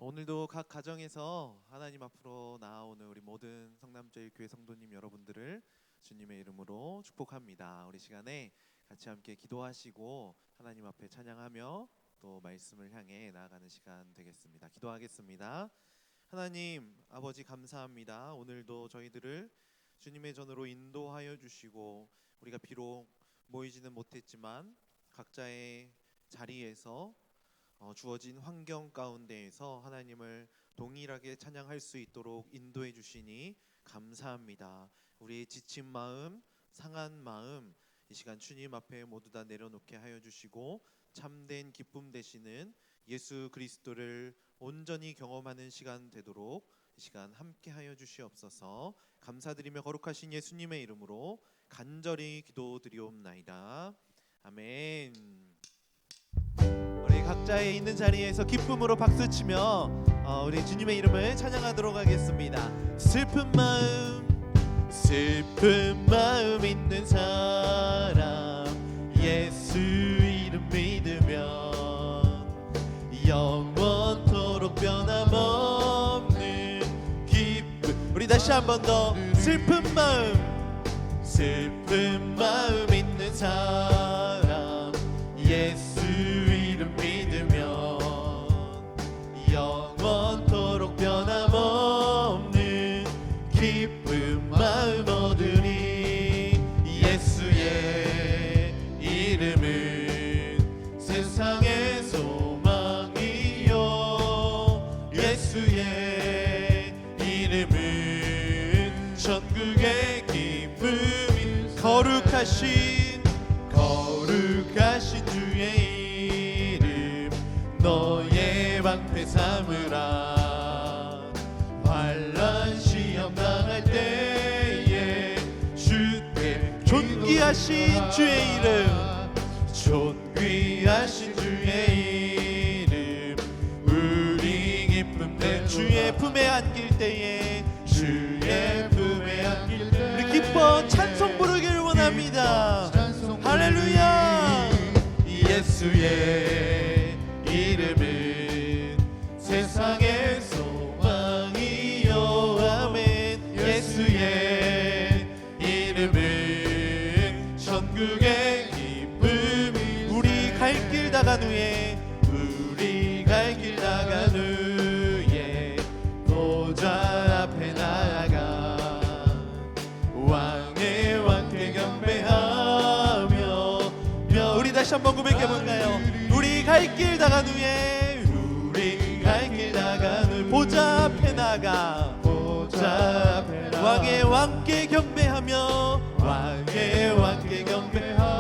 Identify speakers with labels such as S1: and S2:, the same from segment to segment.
S1: 오늘도 각 가정에서 하나님 앞으로 나아오는 우리 모든 성남제일교회 성도님 여러분들을 주님의 이름으로 축복합니다. 우리 시간에 같이 함께 기도하시고 하나님 앞에 찬양하며 또 말씀을 향해 나아가는 시간 되겠습니다. 기도하겠습니다. 하나님 아버지 감사합니다. 오늘도 저희들을 주님의 전으로 인도하여 주시고 우리가 비록 모이지는 못했지만 각자의 자리에서 주어진 환경 가운데에서 하나님을 동일하게 찬양할 수 있도록 인도해 주시니 감사합니다. 우리의 지친 마음, 상한 마음 이 시간 주님 앞에 모두 다 내려놓게 하여 주시고 참된 기쁨 되시는 예수 그리스도를 온전히 경험하는 시간 되도록 이 시간 함께 하여 주시옵소서. 감사드리며 거룩하신 예수님의 이름으로 간절히 기도드리옵나이다. 아멘. 우리 각자의 있는 자리에서 기쁨으로 박수치며 우리 주님의 이름을 찬양하도록 하겠습니다. 슬픈 마음 있는 사람 예수 이름 믿으면 영원토록 변함없는 기쁨. 우리 다시 한 번 더. 슬픈 마음 있는 사람 예수 이름 믿으면 영원토록 변함없는 기쁨 마음 얻으니 예수의 이름은 세상의 소망이요 예수의 이름은 천국의 기쁨이 거룩하신 주의 이름 너의 방패 삼으라. 환난 시험 당할 때에 주께 존귀하신 주의 이름 우리 기쁨 내 주의 품에 안길 때에 우리 기뻐 찬송 부르기를 원합니다. 할렐루야. 예수의 이름은 세상의 소망이요 아멘. 예수의 이름은 천국의 기쁨이 우리 갈 길 나간 후에 보좌 앞에 나아가 왕의 왕께 경배하며 우리 다시 한번 고백해볼까요? 우리 갈 길 나간 후에 보좌 앞에 나가 왕의 왕께 경배하며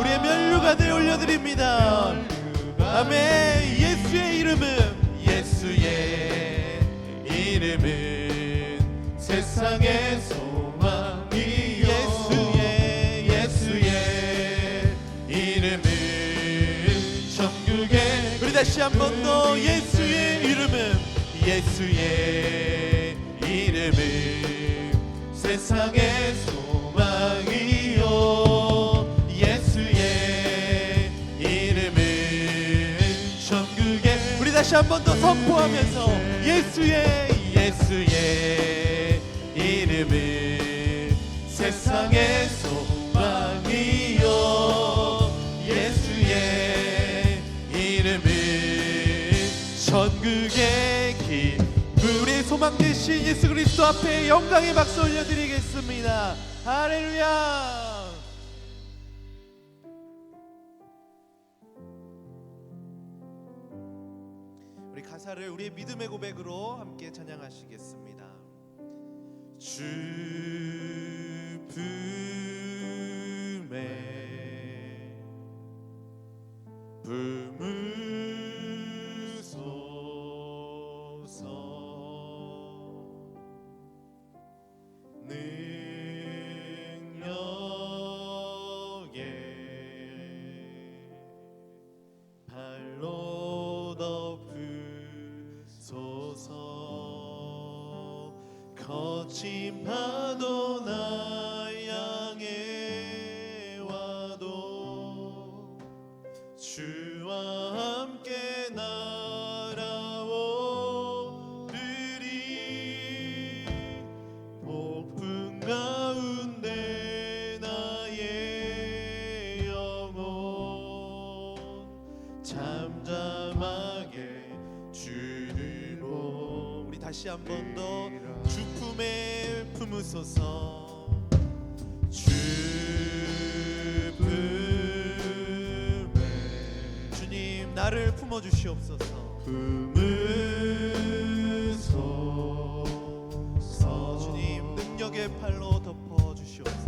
S1: 우리의 면류관을 올려드립니다. 아멘. 예수의 이름은 세상의 소망이요 예수의 이름은 천국의 우리 다시 한 번 더. 예수의 이름은 세상의 소망이요 예수의 이름은 천국의 우리 다시 한 번 더 선포하면서 예수의 이름은 세상의 소망이요 예수의 이름은 천국의 기쁨. 우리의 소망 되신 예수 그리스도 앞에 영광의 박수 올려드리겠습니다. 할렐루야. 우리 가사를 우리의 믿음의 고백으로 함께 찬양하시겠습니다. 주 품에 품으소서. 능력에 발로 덮으소서. 거친 파도 나 향해 와도 주와 함께 날아오 잠잠하게 주를 보. 우리 다시 한 번 더 주 품에 품으소서. 주 품에 주님 나를 품어주시옵소서. 품으소서. 주님 능력의 팔로 덮어주시옵소서.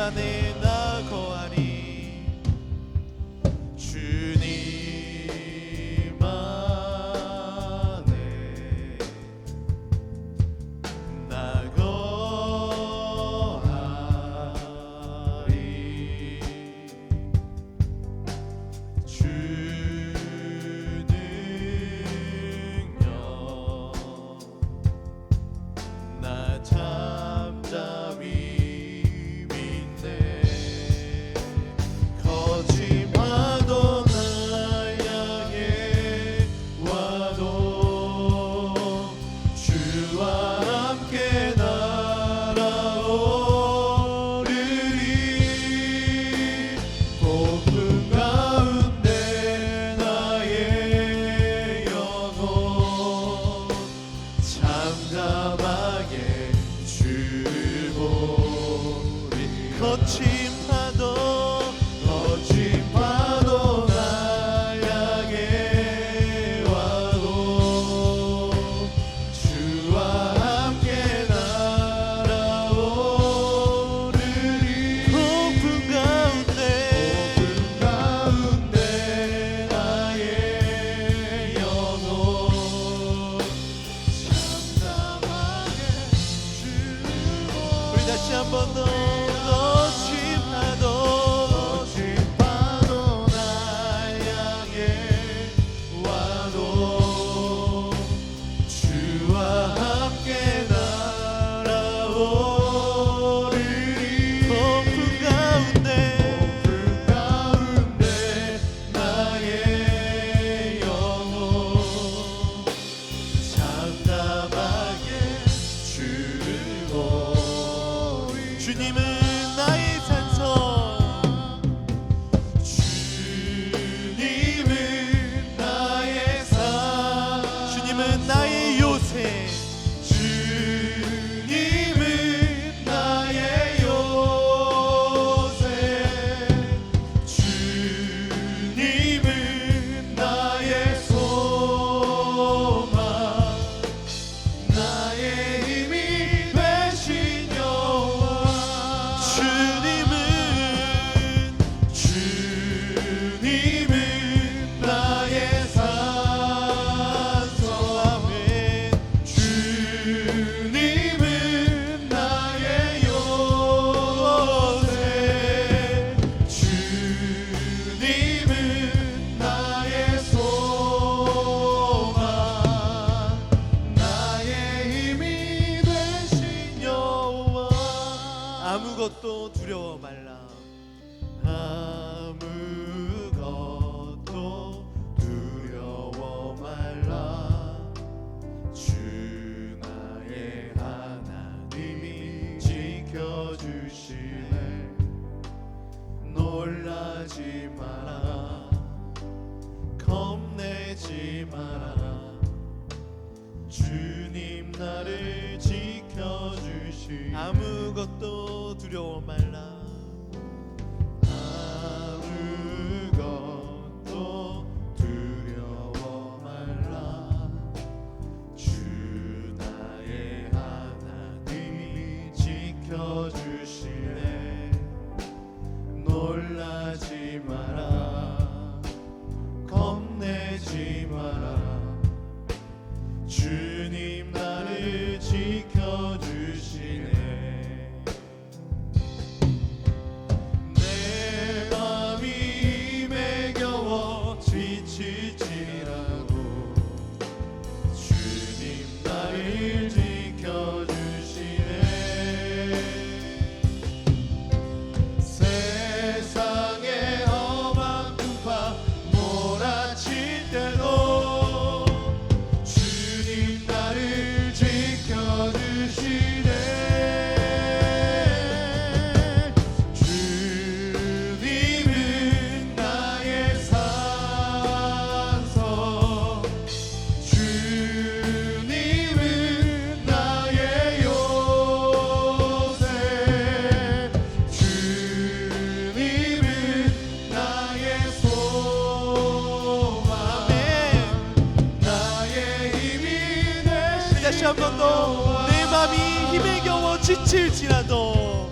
S1: 안에 나 거하리. 주님 안에 나 거하리. 주 능력 나 잠잠히 거친 파도 나 향해 와도 주와 함께 날아오르리. 폭풍 가운데 나의 영혼 잠잠하게 주고. 우리 다시 한 번 더. 주님은 나의 산성, 주님은 나의 산, 주님은 나의 요새, 주님은 나의 요새, 주님은 나의 소망, 나의 힘이 되신 여호와. 주님은 나의 산성, 주님은 나의 요새, 주님은 나의 소망, 나의 힘이 되신 여호와. 아무것도 두려워 말라. 아무것도 두려워 말라. 주 나의 하나님이 지켜주시네. 놀라지 마라. 겁내지 마라. 주님 나를 지켜주시네. 아무것도 두려워 말라. 아무것도 두려워 말라. 주 나의 하나님이 지켜주시네. 놀라지 마라. 겁내지 마라. 주 다시 한 번 더. 내 맘이 힘에 겨워 지칠지라도,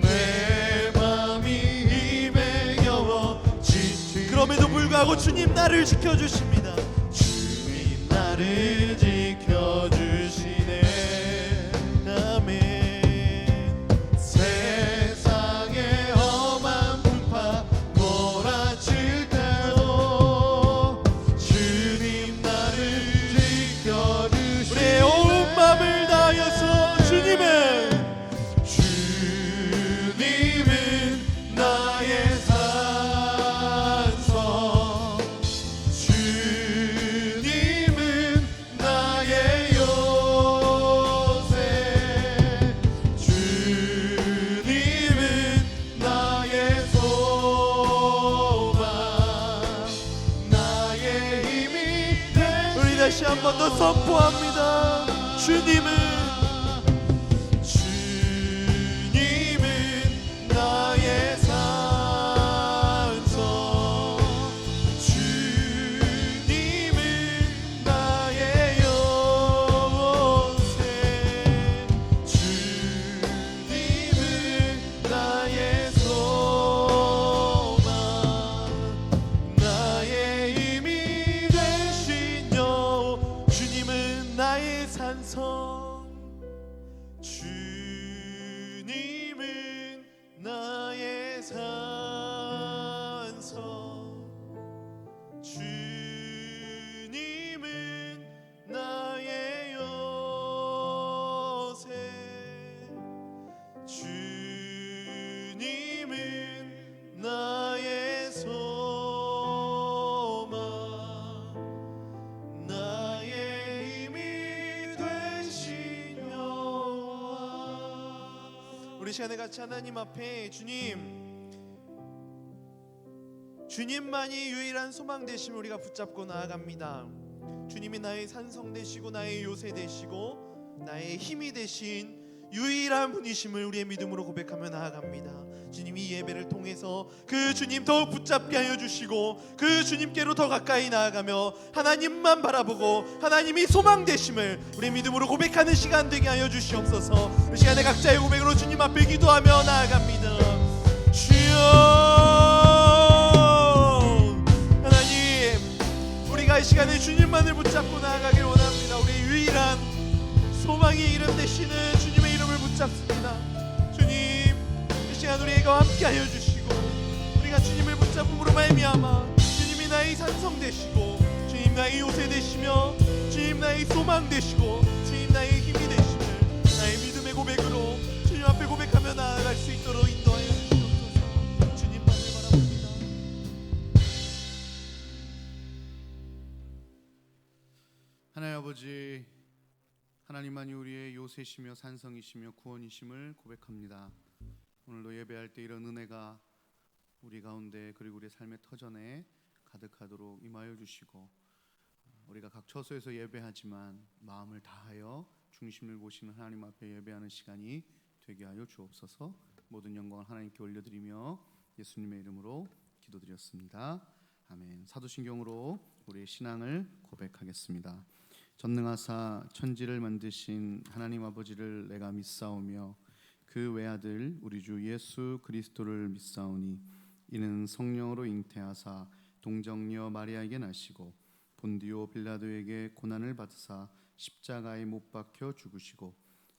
S2: 내 맘이 힘에 겨워 지칠,
S1: 그럼에도 불구하고 주님 나를 지켜주십니다.
S2: 주님 나를 지켜주시네.
S1: 아멘.
S2: 세상의 험한 풍파 몰아칠 때도 주님 나를 지켜주시네.
S1: 우리의 온 마음을 다하여서 주님은
S2: 나의 산성, 주님은 나의 요새, 주님은 나의 소망, 나의 힘이 되시오.
S1: 우리 다시 한 번 더 선포합니다. 주님은
S2: 나의 산성, 주님은 나의 요새, 주님은 나의 소망, 나의 힘이 되신 여.
S1: 주님은 나의 산성,
S2: 주님은 나의 산성, 주님은 나의 요새, 주님은 나의 소망, 나의 힘이 되신 여호와.
S1: 우리 시간에 같이 하나님 앞에 주님만이 유일한 소망 되심을 우리가 붙잡고 나아갑니다. 주님이 나의 산성 되시고 나의 요새 되시고 나의 힘이 되신 유일한 분이심을 우리의 믿음으로 고백하며 나아갑니다. 주님이 이 예배를 통해서 그 주님 더욱 붙잡게 하여 주시고 그 주님께로 더 가까이 나아가며 하나님만 바라보고 하나님이 소망 되심을 우리의 믿음으로 고백하는 시간 되게 하여 주시옵소서. 이 시간에 각자의 고백으로 주님 앞에 기도하며 나아갑니다. 주여, 하나님, 우리가 이 시간에 주님만을 붙잡고 나아가길 원합니다. 우리의 유일한 소망의 이름 되시는 주님의 이름을 붙잡습니다. 주님, 이 시간 우리가 함께 하여 주시고 우리가 주님을 붙잡음으로 말미암아 주님이 나의 산성 되시고 주님 나의 요새 되시며 주님 나의 소망 되시고 주님 나의 힘이 되심을 나의 믿음의 고백으로 주님 앞에 고백하며 나아갈 수 있도록 인도하여 주시옵소서. 주님만을 바라봅니다.
S3: 하나님 아버지, 하나님만이 우리의 요새시며 산성이시며 구원이심을 고백합니다. 오늘도 예배할 때 이런 은혜가 우리 가운데 그리고 우리의 삶의 터전에 가득하도록 임하여 주시고, 우리가 각 처소에서 예배하지만 마음을 다하여 중심을 보시는 하나님 앞에 예배하는 시간이 되게 하여 주옵소서. 모든 영광을 하나님께 올려드리며 예수님의 이름으로 기도드렸습니다. 아멘. 사도신경으로 우리의 신앙을 고백하겠습니다. 전능하사 천지를 만드신 하나님 아버지를 내가 믿사오며 그 외아들 우리 주 예수 그리스도를 믿사오니 이는 성령으로 잉태하사 동정녀 마리아에게 나시고 본디오 빌라도에게 고난을 받으사 십자가에 못 박혀 죽으시고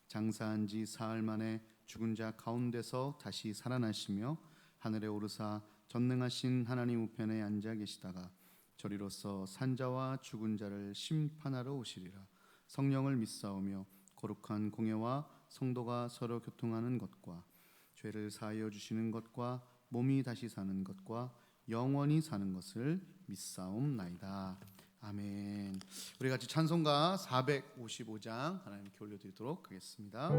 S3: 장사한 지 사흘 만에 죽은 자 가운데서 다시 살아나시며 하늘에 오르사 전능하신 하나님 우편에 앉아 계시다가 저리로서 산자와 죽은 자를 심판하러 오시리라. 성령을 믿사오며 거룩한 공예와 성도가 서로 교통하는 것과 죄를 사하여 주시는 것과 몸이 다시 사는 것과 영원히 사는 것을 믿사옵나이다. 아멘. 우리 같이 찬송가 455장 하나님께 올려드리도록 하겠습니다.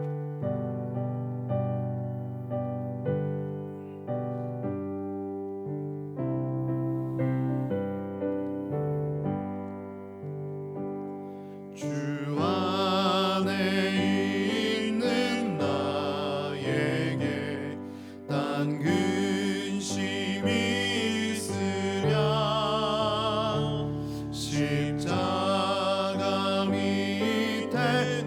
S2: 십자가 밑에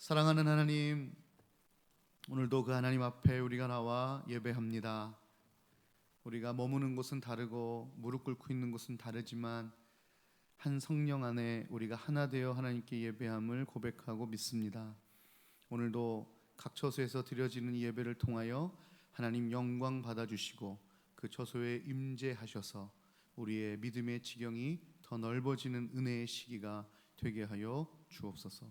S3: 사랑하는 하나님, 오늘도 그 하나님 앞에 우리가 나와 예배합니다. 우리가 머무는 곳은 다르고 무릎 꿇고 있는 곳은 다르지만 한 성령 안에 우리가 하나 되어 하나님께 예배함을 고백하고 믿습니다. 오늘도 각 처소에서 드려지는 이 예배를 통하여 하나님 영광 받아주시고 그 처소에 임재하셔서 우리의 믿음의 지경이 더 넓어지는 은혜의 시기가 되게 하여 주옵소서.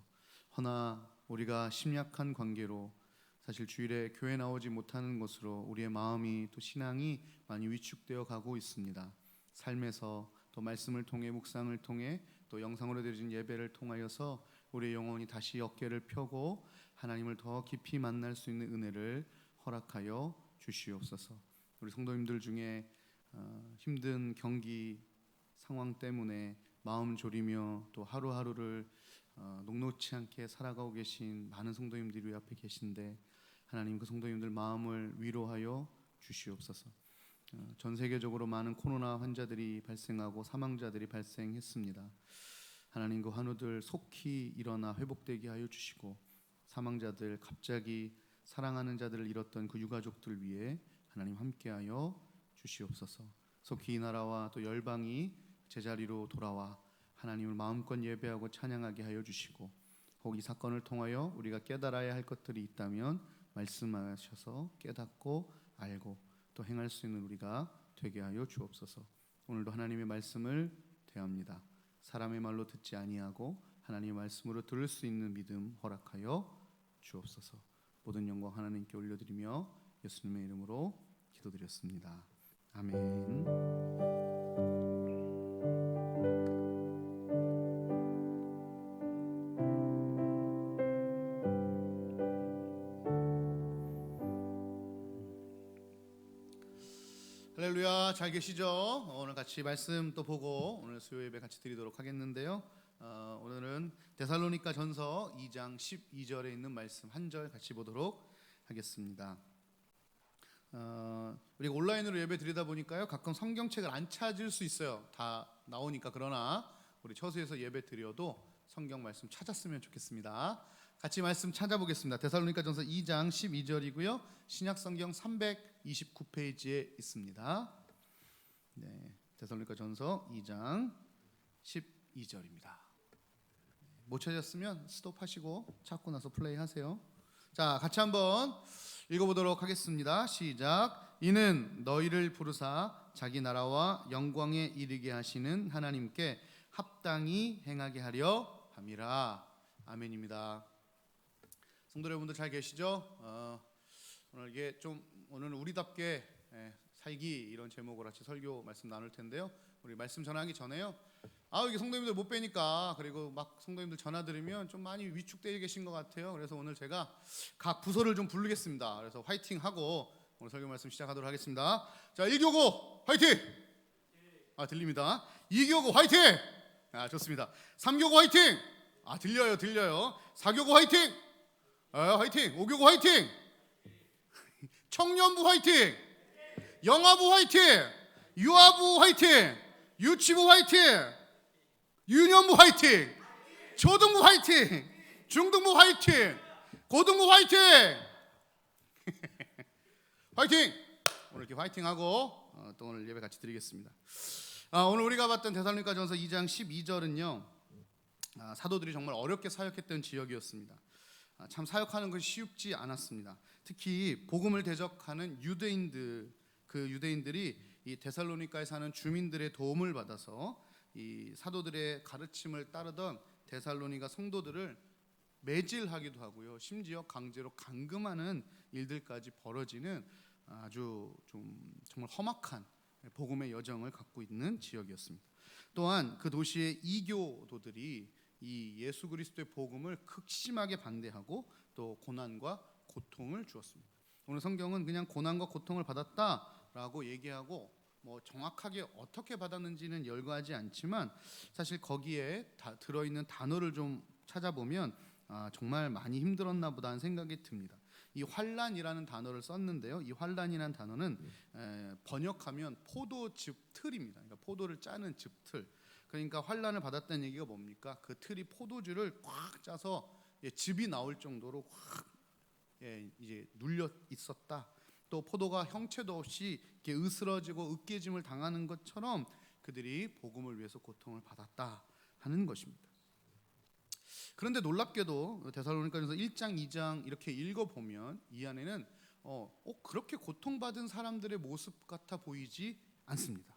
S3: 허나 우리가 심약한 관계로 사실 주일에 교회 나오지 못하는 것으로 우리의 마음이 또 신앙이 많이 위축되어 가고 있습니다. 삶에서 또 말씀을 통해 묵상을 통해 또 영상으로 드려진 예배를 통하여서 우리의 영혼이 다시 어깨를 펴고 하나님을 더 깊이 만날 수 있는 은혜를 허락하여 주시옵소서. 우리 성도님들 중에 힘든 경기 상황 때문에 마음 졸이며 또 하루하루를 녹록치 않게 살아가고 계신 많은 성도님들이 우리 앞에 계신데 하나님 그 성도님들 마음을 위로하여 주시옵소서. 전 세계적으로 많은 코로나 환자들이 발생하고 사망자들이 발생했습니다. 하나님 그 환우들 속히 일어나 회복되게 하여 주시고 사망자들 갑자기 사랑하는 자들을 잃었던 그 유가족들 위해 하나님 함께하여 주시옵소서. 속히 이 나라와 또 열방이 제자리로 돌아와 하나님을 마음껏 예배하고 찬양하게 하여 주시고 혹 이 사건을 통하여 우리가 깨달아야 할 것들이 있다면 말씀하셔서 깨닫고 알고 또 행할 수 있는 우리가 되게 하여 주옵소서. 오늘도 하나님의 말씀을 대합니다. 사람의 말로 듣지 아니하고 하나님의 말씀으로 들을 수 있는 믿음 허락하여 주옵소서. 모든 영광 하나님께 올려드리며 예수님의 이름으로 기도드렸습니다. 아멘. 할렐루야, 잘 계시죠? 오늘 같이 말씀 또 보고 오늘 수요 예배 같이 드리도록 하겠는데요. 오늘은 데살로니가 전서 2장 12절에 있는 말씀 한 절 같이 보도록 하겠습니다. 우리가 온라인으로 예배 드리다 보니까요 가끔 성경책을 안 찾을 수 있어요. 다 나오니까. 그러나 우리 처소에서 예배 드려도 성경 말씀 찾았으면 좋겠습니다. 같이 말씀 찾아보겠습니다. 데살로니가 전서 2장 12절이고요 신약 성경 329페이지에 있습니다. 네, 데살로니가 전서 2장 12절입니다. 못 찾았으면 스톱하시고 찾고 나서 플레이하세요. 자, 같이 한번 읽어보도록 하겠습니다. 시작. 이는 너희를 부르사 자기 나라와 영광에 이르게 하시는 하나님께 합당히 행하게 하려 함이라. 아멘입니다. 성도 여러분들 잘 계시죠? 오늘 이게 좀 오늘 우리답게 살기 이런 제목으로 같이 설교 말씀 나눌 텐데요. 우리 말씀 전하기 전에요. 이게 성도님들 못 뵈니까 그리고 막 성도님들 전화 드리면 좀 많이 위축되어 계신 것 같아요. 그래서 오늘 제가 각 부서를 좀 부르겠습니다. 그래서 화이팅 하고 오늘 설교 말씀 시작하도록 하겠습니다. 자, 1교구 화이팅! 들립니다. 2교구 화이팅! 좋습니다. 3교구 화이팅! 들려요. 4교구 화이팅! 화이팅! 5교구 화이팅! 청년부 화이팅! 영아부 화이팅! 유아부 화이팅! 유치부 화이팅! 유년부 화이팅! 초등부 화이팅! 중등부 화이팅! 고등부 화이팅! 화이팅! 오늘 이렇게 화이팅하고 또 오늘 예배 같이 드리겠습니다. 오늘 우리가 봤던 데살로니가 전서 2장 12절은요 사도들이 정말 어렵게 사역했던 지역이었습니다. 참 사역하는 것이 쉽지 않았습니다. 특히 복음을 대적하는 유대인들이 이 데살로니가에 사는 주민들의 도움을 받아서 이 사도들의 가르침을 따르던 데살로니가 성도들을 매질하기도 하고요. 심지어 강제로 감금하는 일들까지 벌어지는 아주 좀 정말 험악한 복음의 여정을 갖고 있는 지역이었습니다. 또한 그 도시의 이교도들이 이 예수 그리스도의 복음을 극심하게 반대하고 또 고난과 고통을 주었습니다. 오늘 성경은 그냥 고난과 고통을 받았다라고 얘기하고 뭐 정확하게 어떻게 받았는지는 열거하지 않지만 사실 거기에 들어있는 단어를 좀 찾아보면 정말 많이 힘들었나 보다 하는 생각이 듭니다. 이 환란이라는 단어를 썼는데요. 이 환란이라는 단어는 번역하면 포도즙 틀입니다. 그러니까 포도를 짜는 즙틀. 그러니까 환란을 받았다는 얘기가 뭡니까? 그 틀이 포도주를 꽉 짜서 즙이 나올 정도로 확 이제 눌려 있었다. 또 포도가 형체도 없이 이렇게 으스러지고 으깨짐을 당하는 것처럼 그들이 복음을 위해서 고통을 받았다 하는 것입니다. 그런데 놀랍게도 데살로니가전서 1장, 2장 이렇게 읽어보면 이 안에는 그렇게 고통받은 사람들의 모습 같아 보이지 않습니다.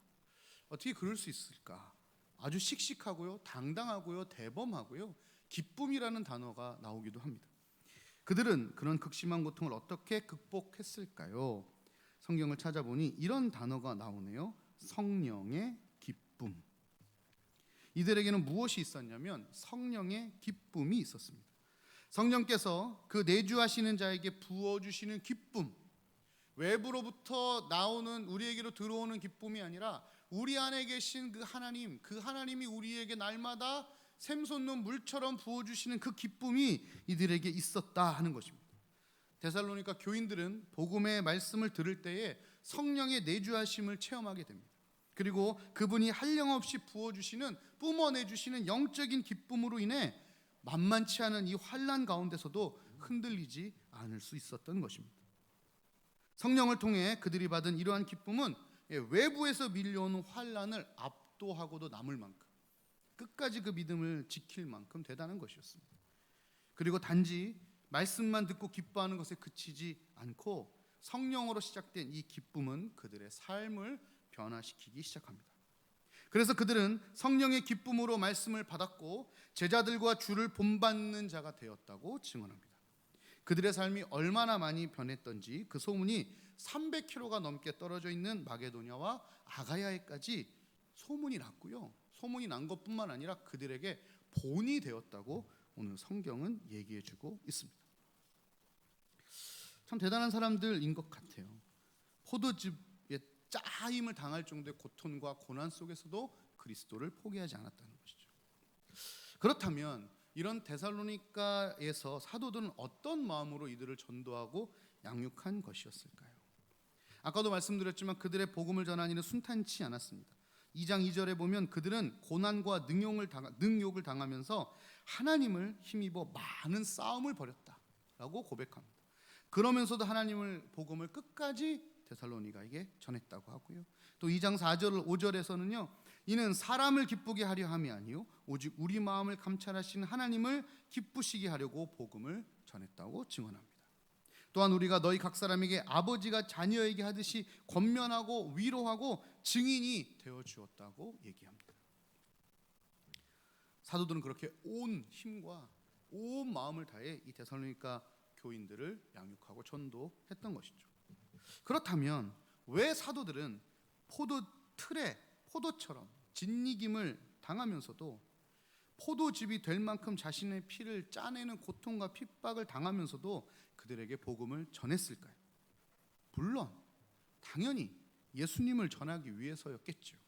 S3: 어떻게 그럴 수 있을까? 아주 씩씩하고요, 당당하고요, 대범하고요, 기쁨이라는 단어가 나오기도 합니다. 그들은 그런 극심한 고통을 어떻게 극복했을까요? 성경을 찾아보니 이런 단어가 나오네요. 성령의 기쁨. 이들에게는 무엇이 있었냐면 성령의 기쁨이 있었습니다. 성령께서 그 내주하시는 자에게 부어주시는 기쁨, 외부로부터 나오는 우리에게로 들어오는 기쁨이 아니라 우리 안에 계신 그 하나님이 우리에게 날마다 샘솟는 물처럼 부어주시는 그 기쁨이 이들에게 있었다 하는 것입니다. 데살로니가 교인들은 복음의 말씀을 들을 때에 성령의 내주하심을 체험하게 됩니다. 그리고 그분이 한량없이 부어주시는, 뿜어내주시는 영적인 기쁨으로 인해 만만치 않은 이 환난 가운데서도 흔들리지 않을 수 있었던 것입니다. 성령을 통해 그들이 받은 이러한 기쁨은 외부에서 밀려오는 환난을 압도하고도 남을 만큼, 끝까지 그 믿음을 지킬 만큼 대단한 것이었습니다. 그리고 단지 말씀만 듣고 기뻐하는 것에 그치지 않고 성령으로 시작된 이 기쁨은 그들의 삶을 변화시키기 시작합니다. 그래서 그들은 성령의 기쁨으로 말씀을 받았고 제자들과 주를 본받는 자가 되었다고 증언합니다. 그들의 삶이 얼마나 많이 변했던지 그 소문이 300km가 넘게 떨어져 있는 마게도냐와 아가야에까지 소문이 났고요. 소문이 난 것뿐만 아니라 그들에게 본이 되었다고 오늘 성경은 얘기해주고 있습니다. 참 대단한 사람들인 것 같아요. 포도즙에 짜임을 당할 정도의 고통과 고난 속에서도 그리스도를 포기하지 않았다는 것이죠. 그렇다면 이런 데살로니가에서 사도들은 어떤 마음으로 이들을 전도하고 양육한 것이었을까요? 아까도 말씀드렸지만 그들의 복음을 전한 일은 순탄치 않았습니다. 2장 2절에 보면 그들은 고난과 능욕을 당하면서 하나님을 힘입어 많은 싸움을 벌였다라고 고백합니다. 그러면서도 하나님을 복음을 끝까지 데살로니가에게 전했다고 하고요. 또 2장 4절 5절에서는요. 이는 사람을 기쁘게 하려 함이 아니요 오직 우리 마음을 감찰하시는 하나님을 기쁘시게 하려고 복음을 전했다고 증언합니다. 또한 우리가 너희 각 사람에게 아버지가 자녀에게 하듯이 권면하고 위로하고 증인이 되어 주었다고 얘기합니다. 사도들은 그렇게 온 힘과 온 마음을 다해 이 데살로니가 교인들을 양육하고 전도했던 것이죠. 그렇다면 왜 사도들은 포도처럼 진이김을 당하면서도 포도즙이 될 만큼 자신의 피를 짜내는 고통과 핍박을 당하면서도 그들에게 복음을 전했을까요? 물론 당연히 예수님을 전하기 위해서였겠죠.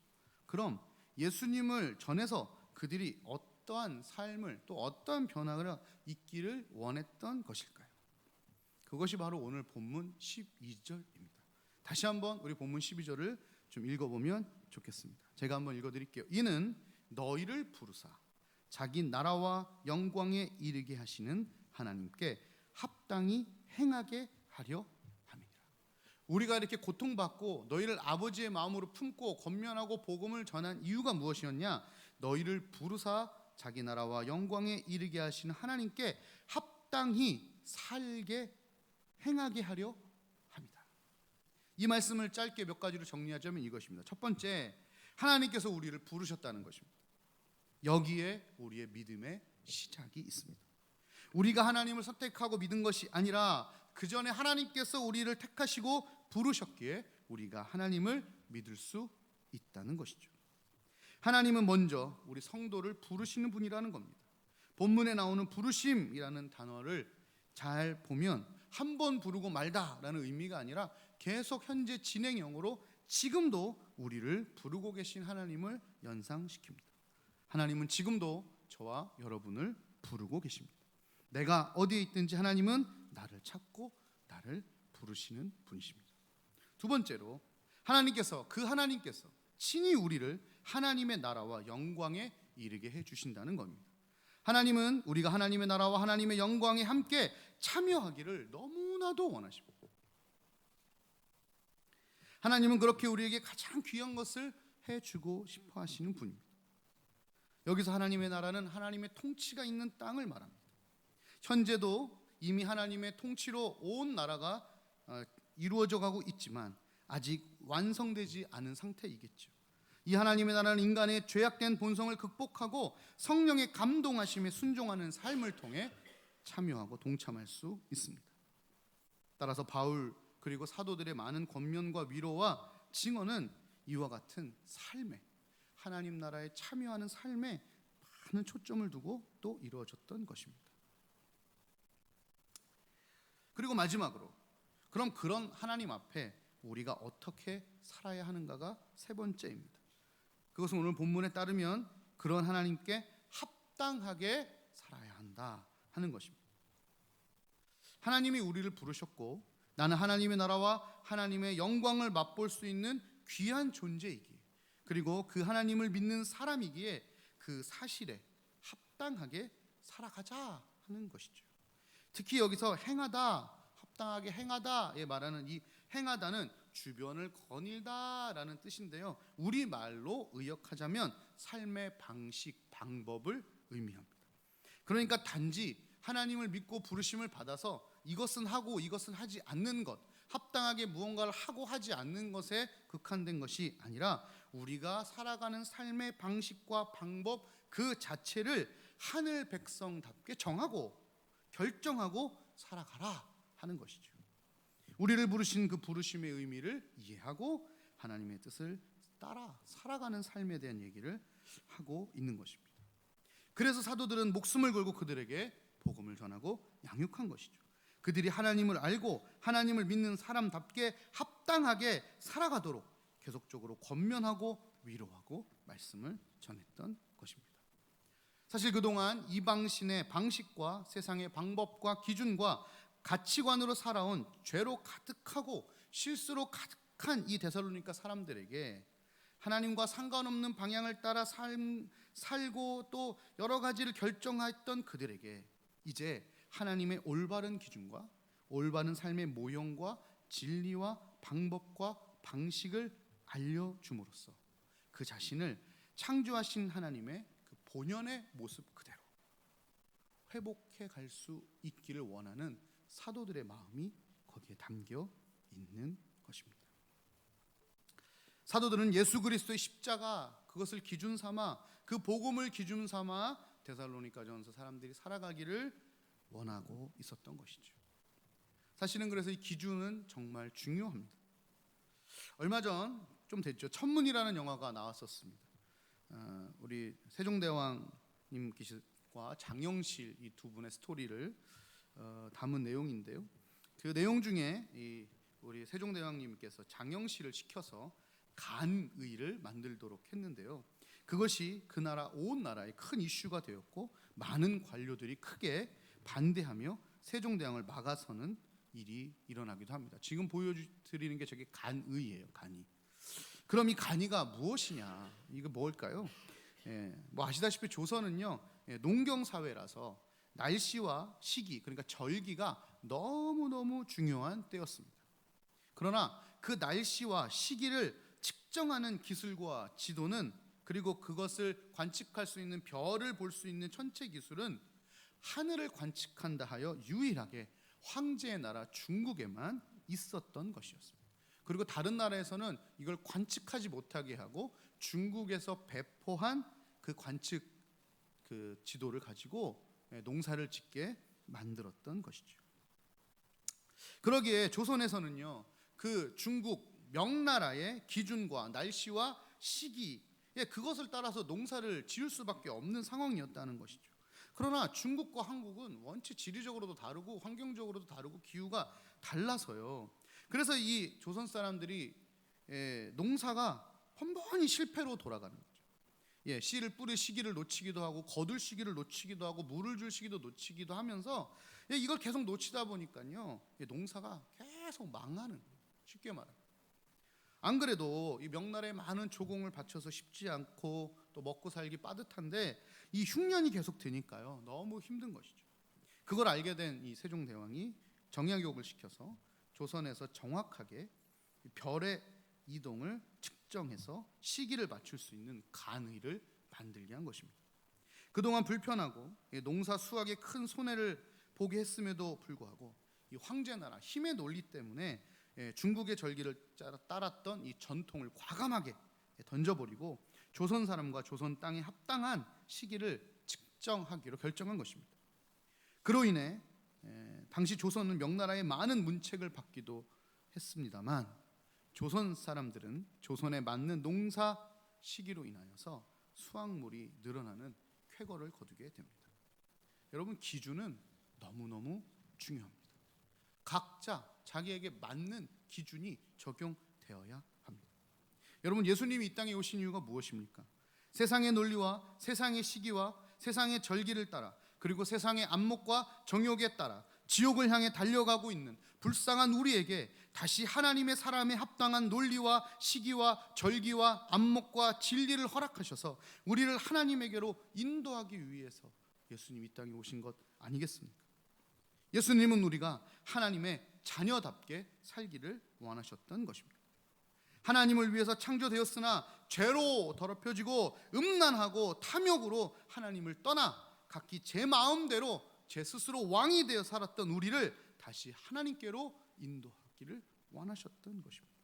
S3: 그럼 예수님을 전해서 그들이 어떠한 삶을 또 어떠한 변화를 있기를 원했던 것일까요? 그것이 바로 오늘 본문 12절입니다. 다시 한번 우리 본문 12절을 좀 읽어보면 좋겠습니다. 제가 한번 읽어드릴게요. 이는 너희를 부르사 자기 나라와 영광에 이르게 하시는 하나님께 합당히 행하게 하려 함이니라. 우리가 이렇게 고통받고 너희를 아버지의 마음으로 품고 권면하고 복음을 전한 이유가 무엇이었냐? 너희를 부르사 자기 나라와 영광에 이르게 하시는 하나님께 합당히 살게 행하게 하려 합니다. 이 말씀을 짧게 몇 가지로 정리하자면 이것입니다. 첫 번째, 하나님께서 우리를 부르셨다는 것입니다. 여기에 우리의 믿음의 시작이 있습니다. 우리가 하나님을 선택하고 믿은 것이 아니라 그 전에 하나님께서 우리를 택하시고 부르셨기에 우리가 하나님을 믿을 수 있다는 것이죠. 하나님은 먼저 우리 성도를 부르시는 분이라는 겁니다. 본문에 나오는 부르심이라는 단어를 잘 보면 한 번 부르고 말다라는 의미가 아니라 계속 현재 진행형으로 지금도 우리를 부르고 계신 하나님을 연상시킵니다. 하나님은 지금도 저와 여러분을 부르고 계십니다. 내가 어디에 있든지 하나님은 나를 찾고 나를 부르시는 분이십니다. 두 번째로 하나님께서 친히 우리를 하나님의 나라와 영광에 이르게 해주신다는 겁니다. 하나님은 우리가 하나님의 나라와 하나님의 영광에 함께 참여하기를 너무나도 원하십니다. 하나님은 그렇게 우리에게 가장 귀한 것을 해주고 싶어 하시는 분입니다. 여기서 하나님의 나라는 하나님의 통치가 있는 땅을 말합니다. 현재도 이미 하나님의 통치로 온 나라가 이루어져 가고 있지만 아직 완성되지 않은 상태이겠죠. 이 하나님의 나라는 인간의 죄악된 본성을 극복하고 성령의 감동하심에 순종하는 삶을 통해 참여하고 동참할 수 있습니다. 따라서 바울 그리고 사도들의 많은 권면과 위로와 증언은 이와 같은 삶에, 하나님 나라에 참여하는 삶에 많은 초점을 두고 또 이루어졌던 것입니다. 그리고 마지막으로 그럼 그런 하나님 앞에 우리가 어떻게 살아야 하는가가 세 번째입니다. 그것은 오늘 본문에 따르면 그런 하나님께 합당하게 살아야 한다 하는 것입니다. 하나님이 우리를 부르셨고 나는 하나님의 나라와 하나님의 영광을 맛볼 수 있는 귀한 존재이기에, 그리고 그 하나님을 믿는 사람이기에 그 사실에 합당하게 살아가자 하는 것이죠. 특히 여기서 행하다, 합당하게 행하다에 말하는 이 행하다는 주변을 거닐다라는 뜻인데요, 우리말로 의역하자면 삶의 방식, 방법을 의미합니다. 그러니까 단지 하나님을 믿고 부르심을 받아서 이것은 하고 이것은 하지 않는 것, 합당하게 무언가를 하고 하지 않는 것에 국한된 것이 아니라 우리가 살아가는 삶의 방식과 방법 그 자체를 하늘 백성답게 정하고 결정하고 살아가라 하는 것이죠. 우리를 부르신 그 부르심의 의미를 이해하고 하나님의 뜻을 따라 살아가는 삶에 대한 얘기를 하고 있는 것입니다. 그래서 사도들은 목숨을 걸고 그들에게 복음을 전하고 양육한 것이죠. 그들이 하나님을 알고 하나님을 믿는 사람답게 합당하게 살아가도록 계속적으로 권면하고 위로하고 말씀을 전했던 것입니다. 사실 그동안 이방신의 방식과 세상의 방법과 기준과 가치관으로 살아온 죄로 가득하고 실수로 가득한 이 데살로니가 사람들에게 하나님과 상관없는 방향을 따라 살고 또 여러 가지를 결정했던 그들에게 이제 하나님의 올바른 기준과 올바른 삶의 모형과 진리와 방법과 방식을 알려줌으로써 그 자신을 창조하신 하나님의 그 본연의 모습 그대로 회복해 갈 수 있기를 원하는 사도들의 마음이 거기에 담겨 있는 것입니다. 사도들은 예수 그리스도의 십자가 그것을 기준 삼아 그 복음을 기준 삼아 데살로니가전서 사람들이 살아가기를 원하고 있었던 것이죠. 사실은 그래서 이 기준은 정말 중요합니다. 얼마 전 좀 됐죠. 천문이라는 영화가 나왔었습니다. 우리 세종대왕님과 장영실 이 두 분의 스토리를 담은 내용인데요. 그 내용 중에 우리 세종대왕님께서 장영실을 시켜서 간의를 만들도록 했는데요. 그것이 그 나라 온 나라의 큰 이슈가 되었고 많은 관료들이 크게 반대하며 세종대왕을 막아서는 일이 일어나기도 합니다. 지금 보여드리는 게 저게 간의예요. 간의. 그럼 이 간의가 무엇이냐? 이거 뭘까요? 뭐 아시다시피 조선은요 농경 사회라서 날씨와 시기, 그러니까 절기가 너무너무 중요한 때였습니다. 그러나 그 날씨와 시기를 측정하는 기술과 지도는, 그리고 그것을 관측할 수 있는 별을 볼 수 있는 천체 기술은 하늘을 관측한다 하여 유일하게 황제의 나라 중국에만 있었던 것이었습니다. 그리고 다른 나라에서는 이걸 관측하지 못하게 하고 중국에서 배포한 그 관측 그 지도를 가지고 농사를 짓게 만들었던 것이죠. 그러기에 조선에서는요 그 중국 명나라의 기준과 날씨와 시기 그것을 따라서 농사를 지을 수밖에 없는 상황이었다는 것이죠. 그러나 중국과 한국은 원체 지리적으로도 다르고 환경적으로도 다르고 기후가 달라서요. 그래서 이 조선 사람들이 농사가 번번이 실패로 돌아가는 거죠. 씨를 뿌릴 시기를 놓치기도 하고 거둘 시기를 놓치기도 하고 물을 줄 시기도 놓치기도 하면서 이걸 계속 놓치다 보니까요 농사가 계속 망하는 거예요. 쉽게 말하면. 안 그래도 이 명나라에 많은 조공을 바쳐서 쉽지 않고 또 먹고 살기 빠듯한데 이 흉년이 계속 드니까요. 너무 힘든 것이죠. 그걸 알게 된 이 세종대왕이 정약욕을 시켜서 조선에서 정확하게 별의 이동을 측정해서 시기를 맞출 수 있는 간의를 만들게 한 것입니다. 그동안 불편하고 농사 수확에 큰 손해를 보게 했음에도 불구하고 이 황제나라 힘의 논리 때문에 중국의 절기를 따랐던 이 전통을 과감하게 던져버리고 조선 사람과 조선 땅에 합당한 시기를 측정하기로 결정한 것입니다. 그로 인해 당시 조선은 명나라의 많은 문책을 받기도 했습니다만 조선 사람들은 조선에 맞는 농사 시기로 인하여서 수확물이 늘어나는 쾌거를 거두게 됩니다. 여러분, 기준은 너무너무 중요합니다. 각자 자기에게 맞는 기준이 적용되어야 합니다. 여러분, 예수님이 이 땅에 오신 이유가 무엇입니까? 세상의 논리와 세상의 시기와 세상의 절기를 따라 그리고 세상의 안목과 정욕에 따라 지옥을 향해 달려가고 있는 불쌍한 우리에게 다시 하나님의 사람에 합당한 논리와 시기와 절기와 안목과 진리를 허락하셔서 우리를 하나님에게로 인도하기 위해서 예수님이 이 땅에 오신 것 아니겠습니까? 예수님은 우리가 하나님의 자녀답게 살기를 원하셨던 것입니다. 하나님을 위해서 창조되었으나 죄로 더럽혀지고 음란하고 탐욕으로 하나님을 떠나 각기 제 마음대로 제 스스로 왕이 되어 살았던 우리를 다시 하나님께로 인도하기를 원하셨던 것입니다.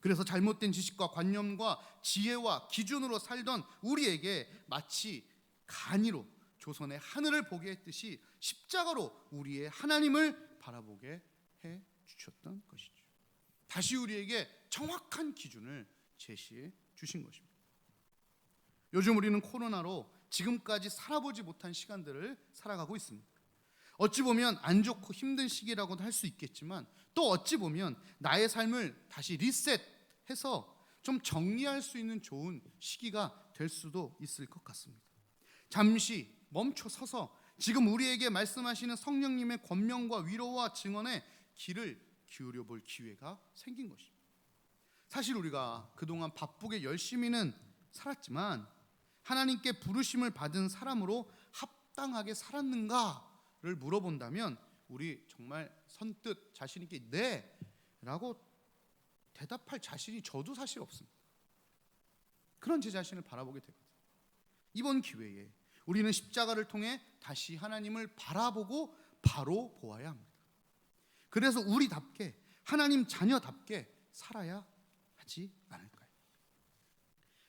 S3: 그래서 잘못된 지식과 관념과 지혜와 기준으로 살던 우리에게 마치 간이로 조선의 하늘을 보게 했듯이 십자가로 우리의 하나님을 바라보게 해 주셨던 것이죠. 다시 우리에게 정확한 기준을 제시해 주신 것입니다. 요즘 우리는 코로나로 지금까지 살아보지 못한 시간들을 살아가고 있습니다. 어찌 보면 안 좋고 힘든 시기라고도 할 수 있겠지만 또 어찌 보면 나의 삶을 다시 리셋해서 좀 정리할 수 있는 좋은 시기가 될 수도 있을 것 같습니다. 잠시 멈춰 서서 지금 우리에게 말씀하시는 성령님의 권면과 위로와 증언에 귀를 기울여 볼 기회가 생긴 것입니다. 사실 우리가 그동안 바쁘게 열심히는 살았지만 하나님께 부르심을 받은 사람으로 합당하게 살았는가를 물어본다면 우리 정말 선뜻 자신 있게 네 라고 대답할 자신이 저도 사실 없습니다. 그런 제 자신을 바라보게 되거든요. 이번 기회에 우리는 십자가를 통해 다시 하나님을 바라보고 바로 보아야 합니다. 그래서 우리답게 하나님 자녀답게 살아야 하지 않을까요?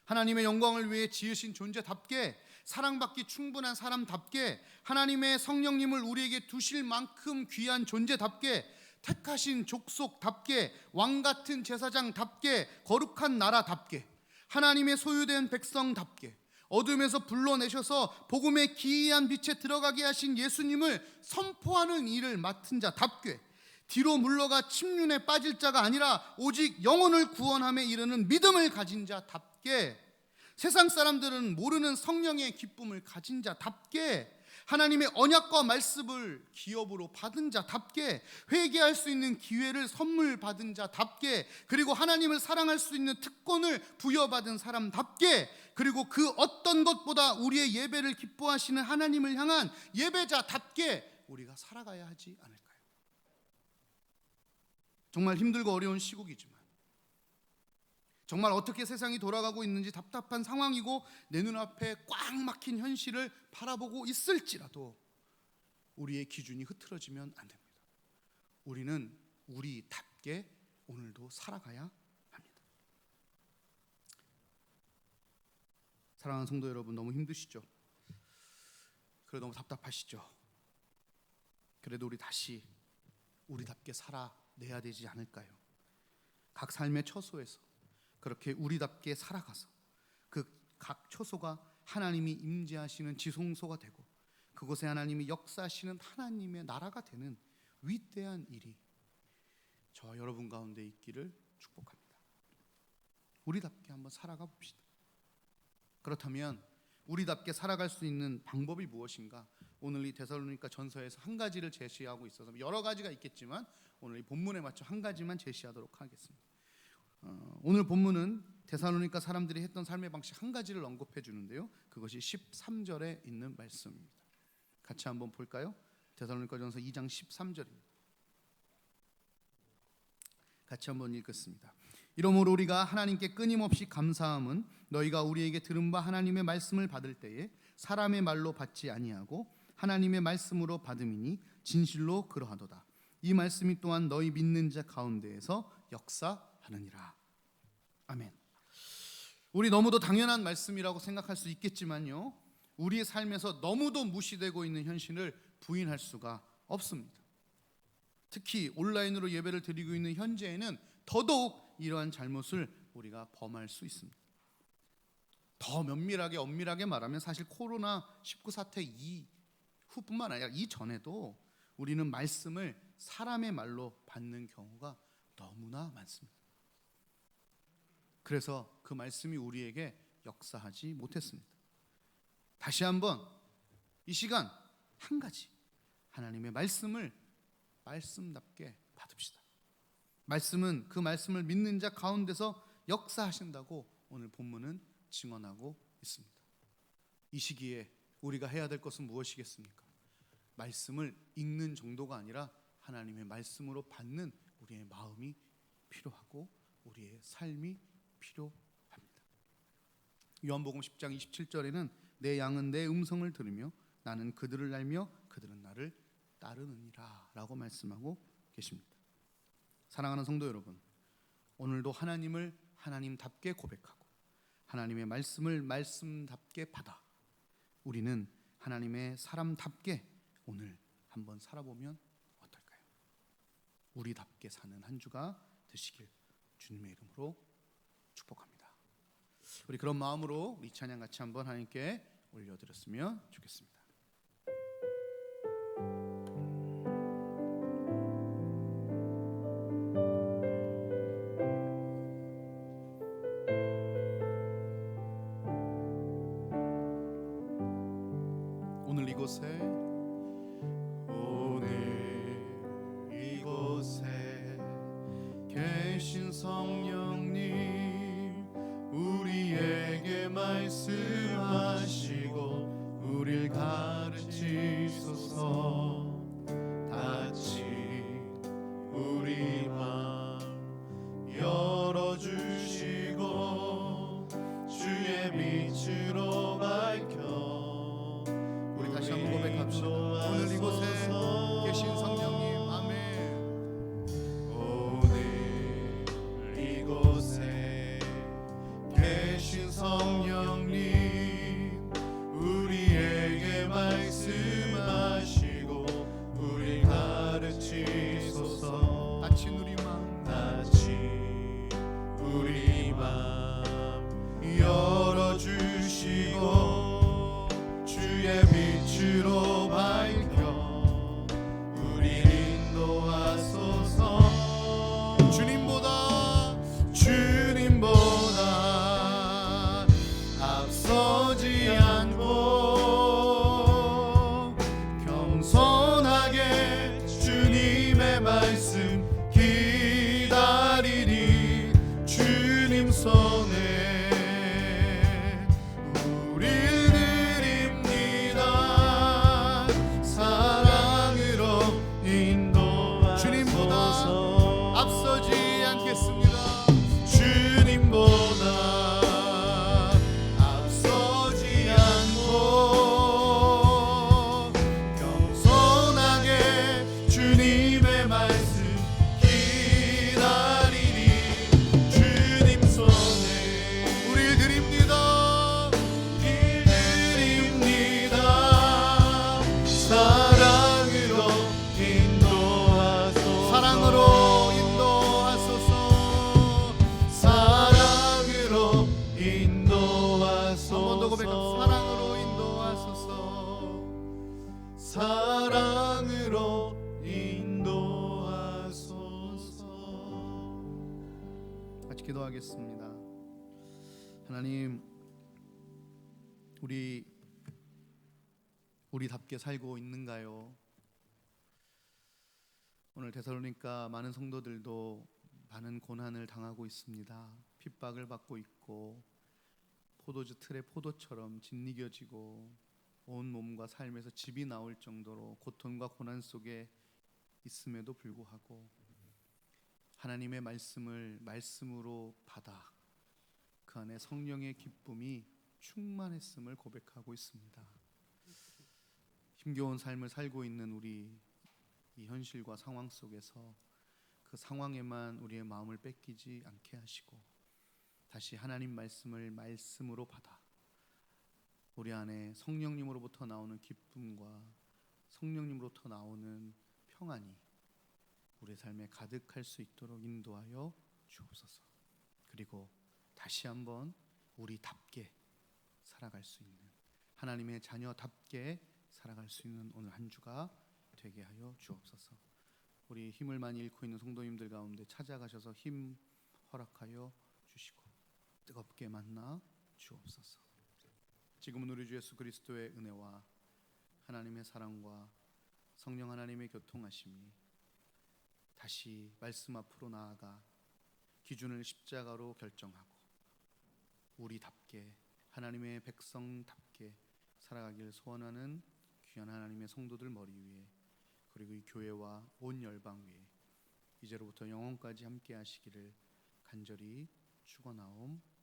S3: 하나님의 영광을 위해 지으신 존재답게 사랑받기 충분한 사람답게 하나님의 성령님을 우리에게 두실 만큼 귀한 존재답게 택하신 족속답게 왕같은 제사장답게 거룩한 나라답게 하나님의 소유된 백성답게 어둠에서 불러내셔서 복음의 기이한 빛에 들어가게 하신 예수님을 선포하는 일을 맡은 자답게 뒤로 물러가 침륜에 빠질 자가 아니라 오직 영혼을 구원함에 이르는 믿음을 가진 자답게 세상 사람들은 모르는 성령의 기쁨을 가진 자답게 하나님의 언약과 말씀을 기업으로 받은 자답게 회개할 수 있는 기회를 선물 받은 자답게 그리고 하나님을 사랑할 수 있는 특권을 부여받은 사람답게 그리고 그 어떤 것보다 우리의 예배를 기뻐하시는 하나님을 향한 예배자답게 우리가 살아가야 하지 않을까요? 정말 힘들고 어려운 시국이지만 정말 어떻게 세상이 돌아가고 있는지 답답한 상황이고 내 눈앞에 꽉 막힌 현실을 바라보고 있을지라도 우리의 기준이 흐트러지면 안 됩니다. 우리는 우리답게 오늘도 살아가야 합니다. 사랑하는 성도 여러분, 너무 힘드시죠? 그래 너무 답답하시죠? 그래도 우리 다시 우리답게 살아내야 되지 않을까요? 각 삶의 처소에서 그렇게 우리답게 살아가서 그 각 처소가 하나님이 임재하시는 지성소가 되고 그곳에 하나님이 역사하시는 하나님의 나라가 되는 위대한 일이 저와 여러분 가운데 있기를 축복합니다. 우리답게 한번 살아가 봅시다. 그렇다면 우리답게 살아갈 수 있는 방법이 무엇인가? 오늘 이 데살로니가 전서에서 한 가지를 제시하고 있어서 여러 가지가 있겠지만 오늘 이 본문에 맞춰 한 가지만 제시하도록 하겠습니다. 오늘 본문은 데살로니가 사람들이 했던 삶의 방식 한 가지를 언급해 주는데요. 그것이 13절에 있는 말씀입니다. 같이 한번 볼까요? 데살로니가전서 2장 13절입니다. 같이 한번 읽겠습니다. 이러므로 우리가 하나님께 끊임없이 감사함은 너희가 우리에게 들은 바 하나님의 말씀을 받을 때에 사람의 말로 받지 아니하고 하나님의 말씀으로 받음이니 진실로 그러하도다. 이 말씀이 또한 너희 믿는 자 가운데에서 역사하느니라. 아멘. 우리 너무도 당연한 말씀이라고 생각할 수 있겠지만요, 우리의 삶에서 너무도 무시되고 있는 현실을 부인할 수가 없습니다. 특히 온라인으로 예배를 드리고 있는 현재에는 더더욱 이러한 잘못을 우리가 범할 수 있습니다. 더 면밀하게 엄밀하게 말하면 사실 코로나19 사태 이후뿐만 아니라 이전에도 우리는 말씀을 사람의 말로 받는 경우가 너무나 많습니다. 그래서 그 말씀이 우리에게 역사하지 못했습니다. 다시 한번 이 시간 한 가지 하나님의 말씀을 말씀답게 받읍시다. 말씀은 그 말씀을 믿는 자 가운데서 역사하신다고 오늘 본문은 증언하고 있습니다. 이 시기에 우리가 해야 될 것은 무엇이겠습니까? 말씀을 읽는 정도가 아니라 하나님의 말씀으로 받는 우리의 마음이 필요하고 우리의 삶이 필요합니다. 요한복음 10장 27절에는 내 양은 내 음성을 들으며 나는 그들을 알며 그들은 나를 따르느니라 라고 말씀하고 계십니다. 사랑하는 성도 여러분, 오늘도 하나님을 하나님답게 고백하고 하나님의 말씀을 말씀답게 받아 우리는 하나님의 사람답게 오늘 한번 살아보면 어떨까요? 우리답게 사는 한 주가 되시길 주님의 이름으로 축복합니다. 우리 그런 마음으로 우리 찬양 같이 한번 하나님께 올려드렸으면 좋겠습니다. 오늘 이곳에
S2: 계신 성령님 우리에게 말씀하시고 우릴 가르치소서. 다친 우리 맘 열어주시고 주의 빛으로 밝혀
S3: 우리 다시 한번 고백합시다. 오늘 이곳에 계신 성령님, 아멘.
S2: 오늘 이곳에 계신 성령님 우리에게 말씀하시고 우리 가르치소서.
S3: 다친 우리 맘,
S2: 다친 우리 맘 열어주시고 주의 빛으로 밝혀 우리 인도하소서. 주님보다 앞서지 않고 겸손하게 주님의 말씀 기다리리. 주님 손에 우릴 드립니다. 사랑으로 인도하소서.
S3: 주님보다 앞서지 않겠습니다.
S2: 주님보다 앞서지 않고 겸손하게 주님의 말씀 기다리니 주님 손에
S3: 우릴 드립니다.
S2: 드립니다. 사랑으로 인도하소서.
S3: 사랑으로 인도하소서.
S2: 사랑으로 인도하소서.
S3: 한 번 더 고백합시다. 사랑으로 인도하소서.
S2: 사랑으로 인도하소서.
S3: 같이 기도하겠습니다. 하나님, 우리답게 살고 있는가요? 오늘 데살로니가 많은 성도들도 많은 고난을 당하고 있습니다. 핍박을 받고 있고 포도주 틀의 포도처럼 짓이겨지고 온 몸과 삶에서 즙이 나올 정도로 고통과 고난 속에 있음에도 불구하고 하나님의 말씀을 말씀으로 받아 그 안에 성령의 기쁨이 충만했음을 고백하고 있습니다. 힘겨운 삶을 살고 있는 우리 이 현실과 상황 속에서 그 상황에만 우리의 마음을 뺏기지 않게 하시고 다시 하나님 말씀을 말씀으로 받아 우리 안에 성령님으로부터 나오는 기쁨과 성령님으로부터 나오는 평안이 우리의 삶에 가득할 수 있도록 인도하여 주옵소서. 그리고 다시 한번 우리답게 살아갈 수 있는 하나님의 자녀답게 살아갈 수 있는 오늘 한 주가 되게 하여 주옵소서. 우리 힘을 많이 잃고 있는 성도님들 가운데 찾아가셔서 힘 허락하여 주시고 뜨겁게 만나 주옵소서. 지금은 우리 주 예수 그리스도의 은혜와 하나님의 사랑과 성령 하나님의 교통하심이 다시 말씀 앞으로 나아가 기준을 십자가로 결정하고 우리답게 하나님의 백성답게 살아가길 소원하는 귀한 하나님의 성도들 머리 위에 그리고 이 교회와 온 열방 위에 이제로부터 영원까지 함께 하시기를 간절히 축원하옵.